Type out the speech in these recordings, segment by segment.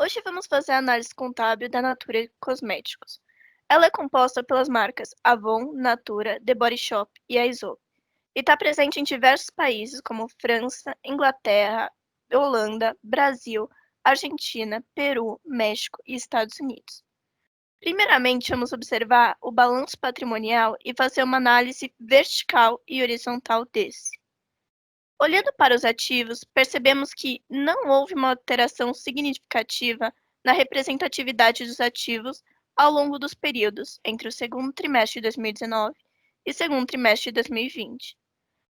Hoje vamos fazer a análise contábil da Natura Cosméticos. Ela é composta pelas marcas Avon, Natura, The Body Shop e Aesop, e está presente em diversos países como França, Inglaterra, Holanda, Brasil, Argentina, Peru, México e Estados Unidos. Primeiramente, vamos observar o balanço patrimonial e fazer uma análise vertical e horizontal desse. Olhando para os ativos, percebemos que não houve uma alteração significativa na representatividade dos ativos ao longo dos períodos entre o segundo trimestre de 2019 e segundo trimestre de 2020.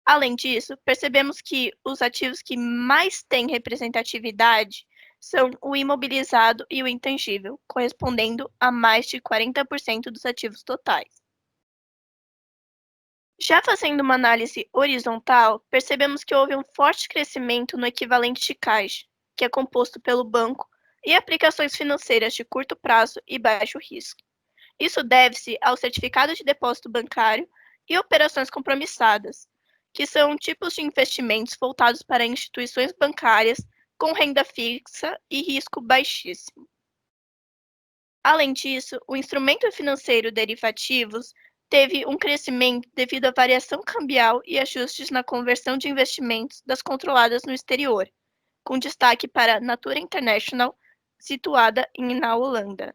Além disso, percebemos que os ativos que mais têm representatividade são o imobilizado e o intangível, correspondendo a mais de 40% dos ativos totais. Já fazendo uma análise horizontal, percebemos que houve um forte crescimento no equivalente de caixa, que é composto pelo banco e aplicações financeiras de curto prazo e baixo risco. Isso deve-se ao certificado de depósito bancário e operações compromissadas, que são tipos de investimentos voltados para instituições bancárias com renda fixa e risco baixíssimo. Além disso, o instrumento financeiro derivativos teve um crescimento devido à variação cambial e ajustes na conversão de investimentos das controladas no exterior, com destaque para a Natura International, situada na Holanda.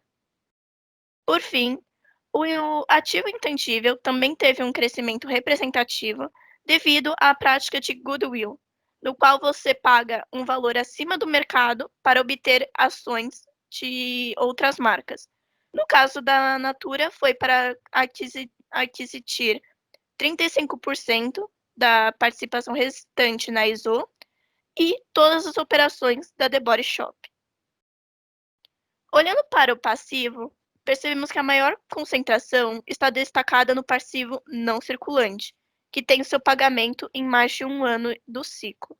Por fim, o ativo intangível também teve um crescimento representativo devido à prática de goodwill, no qual você paga um valor acima do mercado para obter ações de outras marcas. No caso da Natura, foi para aquisitir 35% da participação restante na ISO e todas as operações da The Body Shop. Olhando para o passivo, percebemos que a maior concentração está destacada no passivo não circulante, que tem o seu pagamento em mais de um ano do ciclo.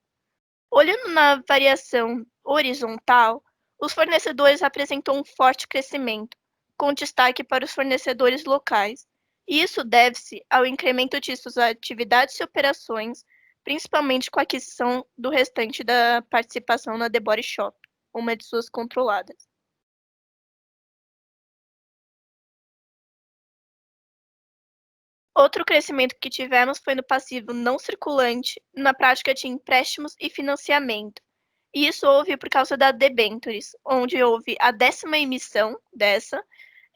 Olhando na variação horizontal, os fornecedores apresentam um forte crescimento, com destaque para os fornecedores locais, e isso deve-se ao incremento de suas atividades e operações, principalmente com a aquisição do restante da participação na The Body Shop, uma de suas controladas. Outro crescimento que tivemos foi no passivo não circulante, na prática de empréstimos e financiamento. E isso houve por causa da debentures, onde houve a 10ª emissão dessa,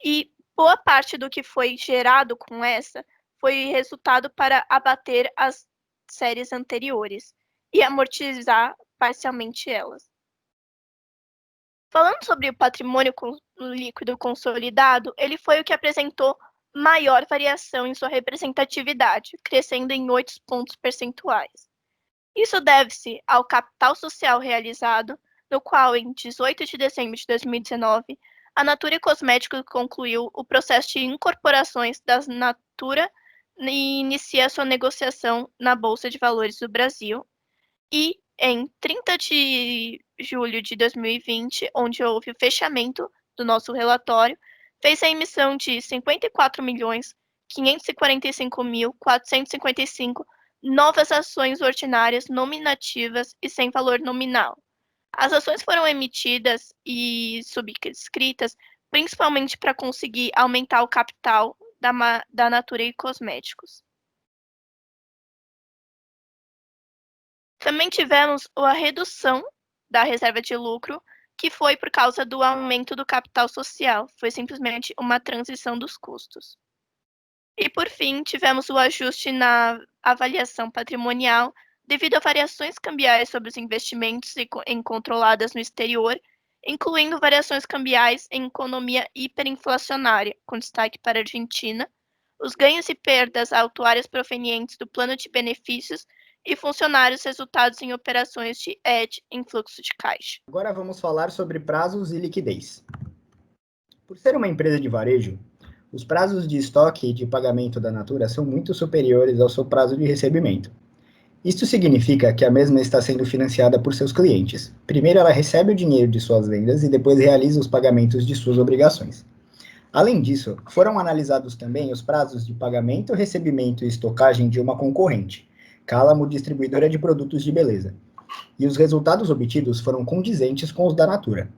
e boa parte do que foi gerado com essa foi resultado para abater as séries anteriores e amortizar parcialmente elas. Falando sobre o patrimônio líquido consolidado, ele foi o que apresentou maior variação em sua representatividade, crescendo em 8 pontos percentuais. Isso deve-se ao capital social realizado, no qual, em 18 de dezembro de 2019, a Natura Cosméticos concluiu o processo de incorporações da Natura e inicia sua negociação na Bolsa de Valores do Brasil, e em 30 de julho de 2020, onde houve o fechamento do nosso relatório, fez a emissão de 54.545.455 novas ações ordinárias nominativas e sem valor nominal. As ações foram emitidas e subscritas principalmente para conseguir aumentar o capital da Natura e Cosméticos. Também tivemos a redução da reserva de lucro, que foi por causa do aumento do capital social, foi simplesmente uma transição dos custos. E, por fim, tivemos o ajuste na avaliação patrimonial, devido a variações cambiais sobre os investimentos em controladas no exterior, incluindo variações cambiais em economia hiperinflacionária, com destaque para a Argentina, os ganhos e perdas autuárias provenientes do plano de benefícios e funcionários resultados em operações de hedge em fluxo de caixa. Agora vamos falar sobre prazos e liquidez. Por ser uma empresa de varejo, os prazos de estoque e de pagamento da Natura são muito superiores ao seu prazo de recebimento. Isto significa que a mesma está sendo financiada por seus clientes. Primeiro ela recebe o dinheiro de suas vendas e depois realiza os pagamentos de suas obrigações. Além disso, foram analisados também os prazos de pagamento, recebimento e estocagem de uma concorrente, Calamo Distribuidora de Produtos de Beleza, e os resultados obtidos foram condizentes com os da Natura.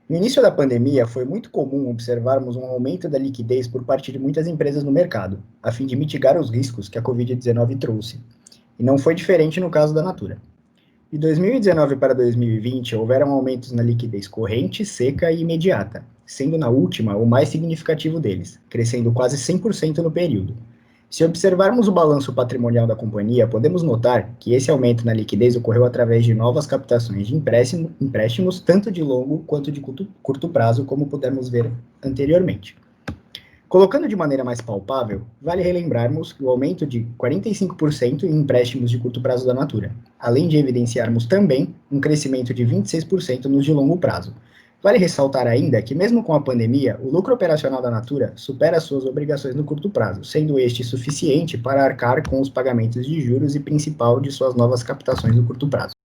No início da pandemia, foi muito comum observarmos um aumento da liquidez por parte de muitas empresas no mercado, a fim de mitigar os riscos que a Covid-19 trouxe. E não foi diferente no caso da Natura. De 2019 para 2020, houveram aumentos na liquidez corrente, seca e imediata, sendo na última o mais significativo deles, crescendo quase 100% no período. Se observarmos o balanço patrimonial da companhia, podemos notar que esse aumento na liquidez ocorreu através de novas captações de empréstimos, tanto de longo quanto de curto prazo, como pudemos ver anteriormente. Colocando de maneira mais palpável, vale relembrarmos o aumento de 45% em empréstimos de curto prazo da Natura, além de evidenciarmos também um crescimento de 26% nos de longo prazo. Vale ressaltar ainda que, mesmo com a pandemia, o lucro operacional da Natura supera suas obrigações no curto prazo, sendo este suficiente para arcar com os pagamentos de juros e principal de suas novas captações no curto prazo.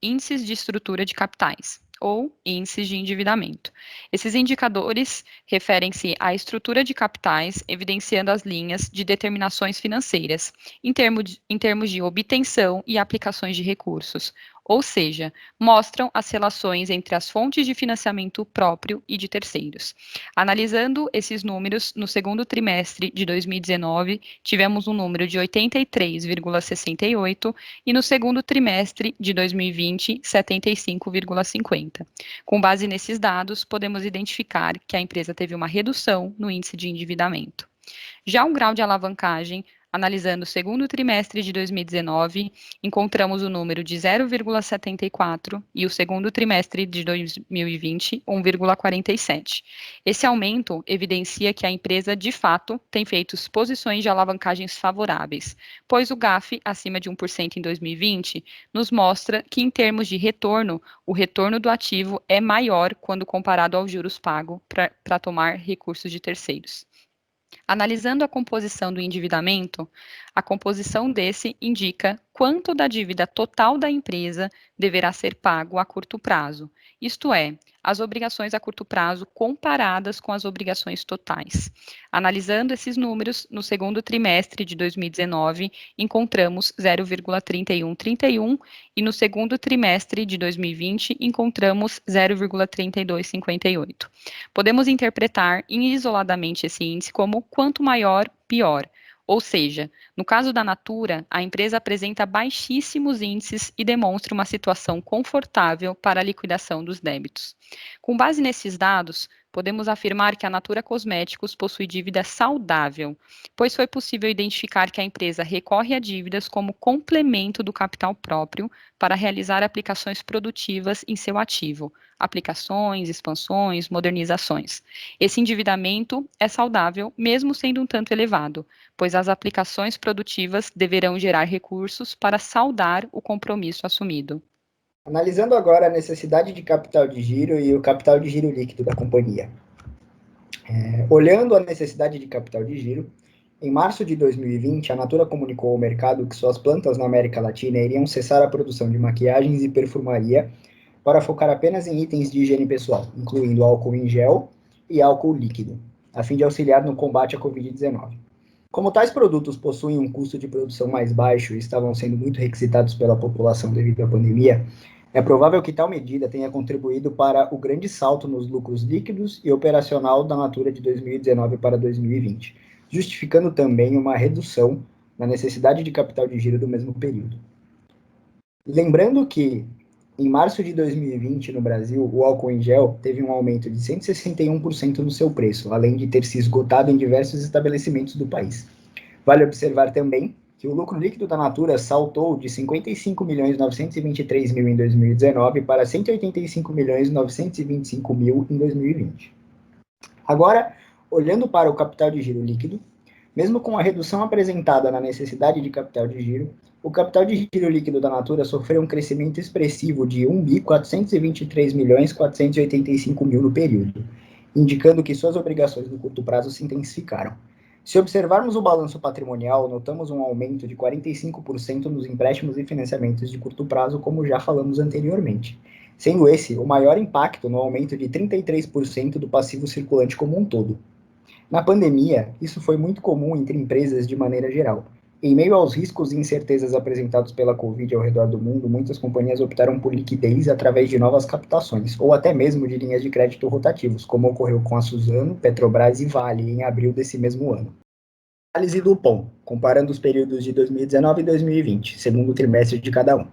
Índices de estrutura de capitais, ou índices de endividamento. Esses indicadores referem-se à estrutura de capitais, evidenciando as linhas de determinações financeiras, em termos de obtenção e aplicações de recursos, ou seja, mostram as relações entre as fontes de financiamento próprio e de terceiros. Analisando esses números, no segundo trimestre de 2019, tivemos um número de 83,68 e no segundo trimestre de 2020, 75,50. Com base nesses dados, podemos identificar que a empresa teve uma redução no índice de endividamento. Já o grau de alavancagem, analisando o segundo trimestre de 2019, encontramos o número de 0,74 e o segundo trimestre de 2020, 1,47. Esse aumento evidencia que a empresa, de fato, tem feito posições de alavancagens favoráveis, pois o GAF, acima de 1% em 2020, nos mostra que, em termos de retorno, o retorno do ativo é maior quando comparado aos juros pagos para tomar recursos de terceiros. Analisando a composição do endividamento, a composição desse indica quanto da dívida total da empresa deverá ser pago a curto prazo, isto é, as obrigações a curto prazo comparadas com as obrigações totais. Analisando esses números, no segundo trimestre de 2019, encontramos 0,3131 e no segundo trimestre de 2020 encontramos 0,3258. Podemos interpretar isoladamente esse índice como quanto maior, pior. Ou seja, no caso da Natura, a empresa apresenta baixíssimos índices e demonstra uma situação confortável para a liquidação dos débitos. Com base nesses dados, podemos afirmar que a Natura Cosméticos possui dívida saudável, pois foi possível identificar que a empresa recorre a dívidas como complemento do capital próprio para realizar aplicações produtivas em seu ativo, aplicações, expansões, modernizações. Esse endividamento é saudável, mesmo sendo um tanto elevado, pois as aplicações produtivas deverão gerar recursos para saldar o compromisso assumido. Analisando agora a necessidade de capital de giro e o capital de giro líquido da companhia. Olhando a necessidade de capital de giro, em março de 2020, a Natura comunicou ao mercado que suas plantas na América Latina iriam cessar a produção de maquiagens e perfumaria para focar apenas em itens de higiene pessoal, incluindo álcool em gel e álcool líquido, a fim de auxiliar no combate à Covid-19. Como tais produtos possuem um custo de produção mais baixo e estavam sendo muito requisitados pela população devido à pandemia, é provável que tal medida tenha contribuído para o grande salto nos lucros líquidos e operacional da Natura de 2019 para 2020, justificando também uma redução na necessidade de capital de giro do mesmo período. Lembrando que, em março de 2020, no Brasil, o álcool em gel teve um aumento de 161% no seu preço, além de ter se esgotado em diversos estabelecimentos do país. Vale observar também que o lucro líquido da Natura saltou de 55.923.000 em 2019 para 185.925.000 em 2020. Agora, olhando para o capital de giro líquido, mesmo com a redução apresentada na necessidade de capital de giro, o capital de giro líquido da Natura sofreu um crescimento expressivo de 1.423.485.000 no período, indicando que suas obrigações no curto prazo se intensificaram. Se observarmos o balanço patrimonial, notamos um aumento de 45% nos empréstimos e financiamentos de curto prazo, como já falamos anteriormente, sendo esse o maior impacto no aumento de 33% do passivo circulante como um todo. Na pandemia, isso foi muito comum entre empresas de maneira geral, Em meio aos riscos e incertezas apresentados pela Covid ao redor do mundo, muitas companhias optaram por liquidez através de novas captações, ou até mesmo de linhas de crédito rotativos, como ocorreu com a Suzano, Petrobras e Vale em abril desse mesmo ano. Análise do POM, comparando os períodos de 2019 e 2020, segundo trimestre de cada um.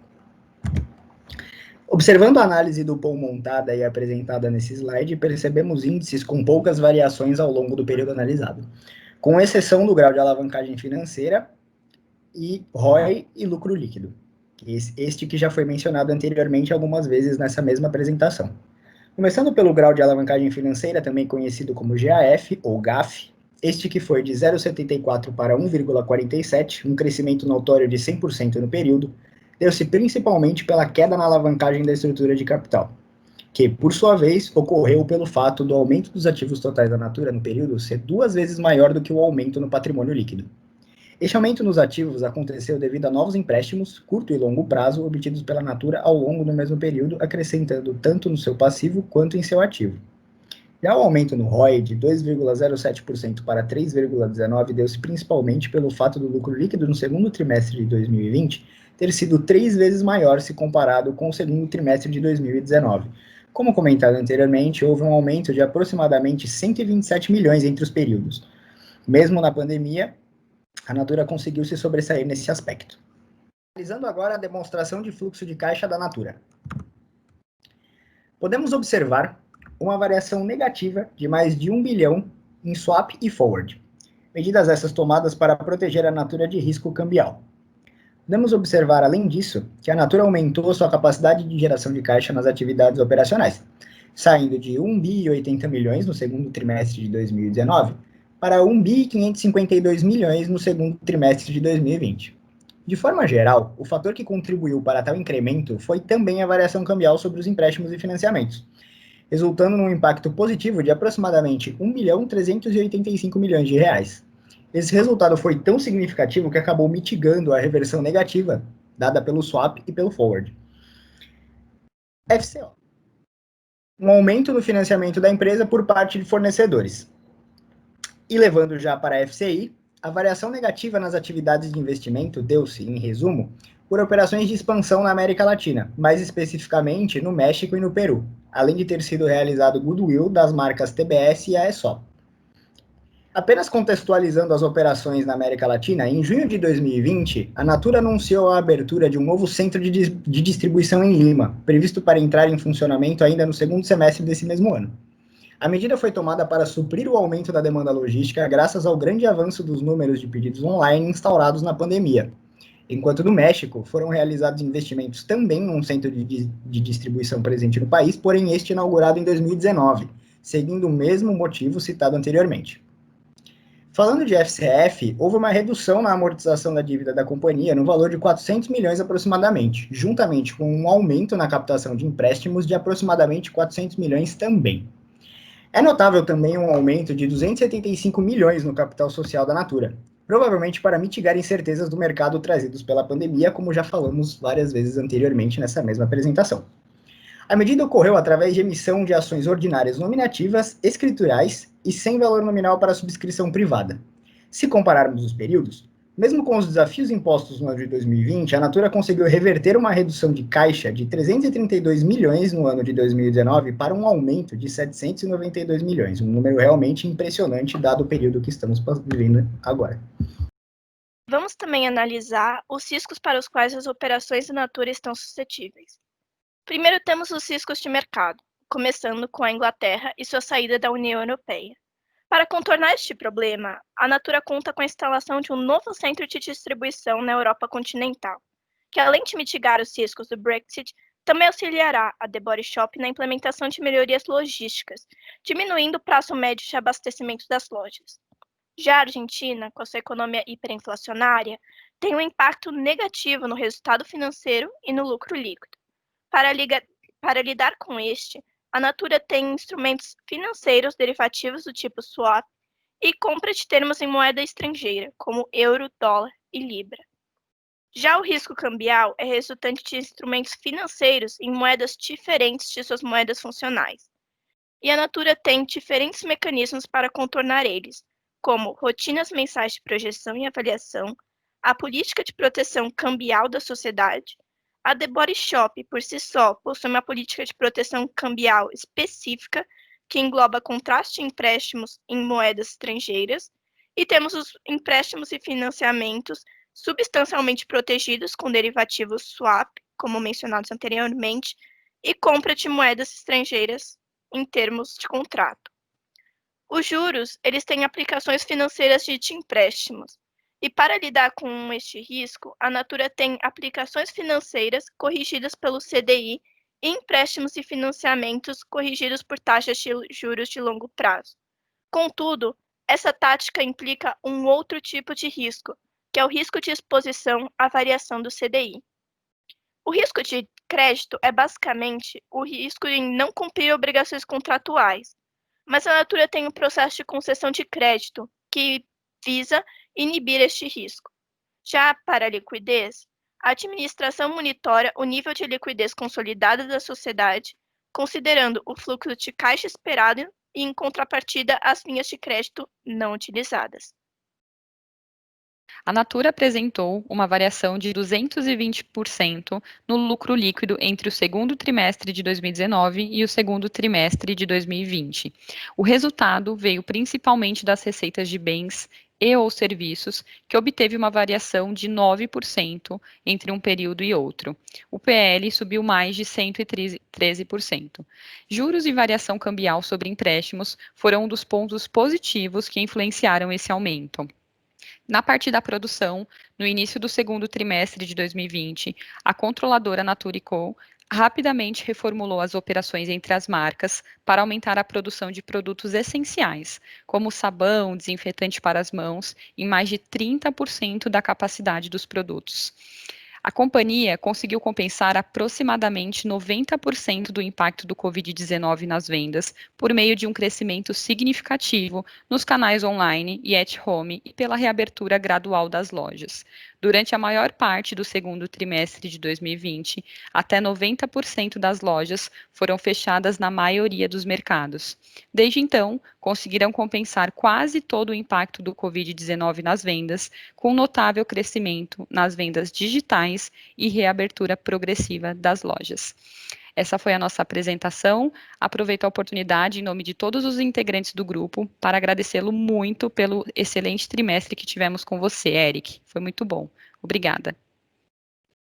Observando a análise do POM montada e apresentada nesse slide, percebemos índices com poucas variações ao longo do período analisado, com exceção do grau de alavancagem financeira e ROI e lucro líquido, este que já foi mencionado anteriormente algumas vezes nessa mesma apresentação. Começando pelo grau de alavancagem financeira, também conhecido como GAF ou GAF, este que foi de 0,74 para 1,47, um crescimento notório de 100% no período, deu-se principalmente pela queda na alavancagem da estrutura de capital, que, por sua vez, ocorreu pelo fato do aumento dos ativos totais da Natura no período ser 2 vezes maior do que o aumento no patrimônio líquido. Este aumento nos ativos aconteceu devido a novos empréstimos, curto e longo prazo, obtidos pela Natura ao longo do mesmo período, acrescentando tanto no seu passivo quanto em seu ativo. Já o aumento no ROI de 2,07% para 3,19% deu-se principalmente pelo fato do lucro líquido no segundo trimestre de 2020 ter sido 3 vezes maior se comparado com o segundo trimestre de 2019. Como comentado anteriormente, houve um aumento de aproximadamente 127 milhões entre os períodos. Mesmo na pandemia, a Natura conseguiu se sobressair nesse aspecto. Analisando agora a demonstração de fluxo de caixa da Natura. Podemos observar uma variação negativa de mais de 1 bilhão em swap e forward, medidas essas tomadas para proteger a Natura de risco cambial. Podemos observar, além disso, que a Natura aumentou sua capacidade de geração de caixa nas atividades operacionais, saindo de 1 bi e 80 milhões no segundo trimestre de 2019 para 1 bi e 552 milhões no segundo trimestre de 2020. De forma geral, o fator que contribuiu para tal incremento foi também a variação cambial sobre os empréstimos e financiamentos, resultando num impacto positivo de aproximadamente 1 bilhão 385 milhões de reais. Esse resultado foi tão significativo que acabou mitigando a reversão negativa dada pelo swap e pelo forward. FCO. Um aumento no financiamento da empresa por parte de fornecedores. E levando já para a FCI, a variação negativa nas atividades de investimento deu-se, em resumo, por operações de expansão na América Latina, mais especificamente no México e no Peru, além de ter sido realizado goodwill das marcas TBS e AESOP. Apenas contextualizando as operações na América Latina, em junho de 2020, a Natura anunciou a abertura de um novo centro de distribuição em Lima, previsto para entrar em funcionamento ainda no segundo semestre desse mesmo ano. A medida foi tomada para suprir o aumento da demanda logística graças ao grande avanço dos números de pedidos online instaurados na pandemia. Enquanto no México, foram realizados investimentos também num centro de distribuição presente no país, porém este inaugurado em 2019, seguindo o mesmo motivo citado anteriormente. Falando de FCF, houve uma redução na amortização da dívida da companhia no valor de 400 milhões aproximadamente, juntamente com um aumento na captação de empréstimos de aproximadamente 400 milhões também. É notável também um aumento de 275 milhões no capital social da Natura, provavelmente para mitigar incertezas do mercado trazidos pela pandemia, como já falamos várias vezes anteriormente nessa mesma apresentação. A medida ocorreu através de emissão de ações ordinárias nominativas, escriturais e sem valor nominal para subscrição privada. Se compararmos os períodos, mesmo com os desafios impostos no ano de 2020, a Natura conseguiu reverter uma redução de caixa de 332 milhões no ano de 2019 para um aumento de 792 milhões, um número realmente impressionante dado o período que estamos vivendo agora. Vamos também analisar os riscos para os quais as operações da Natura estão suscetíveis. Primeiro temos os riscos de mercado, começando com a Inglaterra e sua saída da União Europeia. Para contornar este problema, a Natura conta com a instalação de um novo centro de distribuição na Europa continental, que além de mitigar os riscos do Brexit, também auxiliará a The Body Shop na implementação de melhorias logísticas, diminuindo o prazo médio de abastecimento das lojas. Já a Argentina, com a sua economia hiperinflacionária, tem um impacto negativo no resultado financeiro e no lucro líquido. Para lidar com este, a Natura tem instrumentos financeiros derivativos do tipo swap e compra de termos em moeda estrangeira, como euro, dólar e libra. Já o risco cambial é resultante de instrumentos financeiros em moedas diferentes de suas moedas funcionais. E a Natura tem diferentes mecanismos para contornar eles, como rotinas mensais de projeção e avaliação, a política de proteção cambial da sociedade. A The Body Shop, por si só, possui uma política de proteção cambial específica que engloba contratos de empréstimos em moedas estrangeiras, e temos os empréstimos e financiamentos substancialmente protegidos com derivativos swap, como mencionados anteriormente, e compra de moedas estrangeiras em termos de contrato. Os juros, eles têm aplicações financeiras de empréstimos. E para lidar com este risco, a Natura tem aplicações financeiras corrigidas pelo CDI e empréstimos e financiamentos corrigidos por taxas de juros de longo prazo. Contudo, essa tática implica um outro tipo de risco, que é o risco de exposição à variação do CDI. O risco de crédito é basicamente o risco em não cumprir obrigações contratuais, mas a Natura tem um processo de concessão de crédito que visa inibir este risco. Já para a liquidez, a administração monitora o nível de liquidez consolidada da sociedade, considerando o fluxo de caixa esperado e, em contrapartida, as linhas de crédito não utilizadas. A Natura apresentou uma variação de 220% no lucro líquido entre o segundo trimestre de 2019 e o segundo trimestre de 2020. O resultado veio principalmente das receitas de bens e ou serviços, que obteve uma variação de 9% entre um período e outro. O PL subiu mais de 113%. Juros e variação cambial sobre empréstimos foram um dos pontos positivos que influenciaram esse aumento. Na parte da produção, no início do segundo trimestre de 2020, a controladora Natura &Co rapidamente reformulou as operações entre as marcas para aumentar a produção de produtos essenciais, como sabão, desinfetante para as mãos, em mais de 30% da capacidade dos produtos. A companhia conseguiu compensar aproximadamente 90% do impacto do Covid-19 nas vendas por meio de um crescimento significativo nos canais online e at home e pela reabertura gradual das lojas. Durante a maior parte do segundo trimestre de 2020, até 90% das lojas foram fechadas na maioria dos mercados. Desde então, conseguiram compensar quase todo o impacto do Covid-19 nas vendas, com notável crescimento nas vendas digitais e reabertura progressiva das lojas. Essa foi a nossa apresentação. Aproveito a oportunidade, em nome de todos os integrantes do grupo, para agradecê-lo muito pelo excelente trimestre que tivemos com você, Eric. Foi muito bom. Obrigada.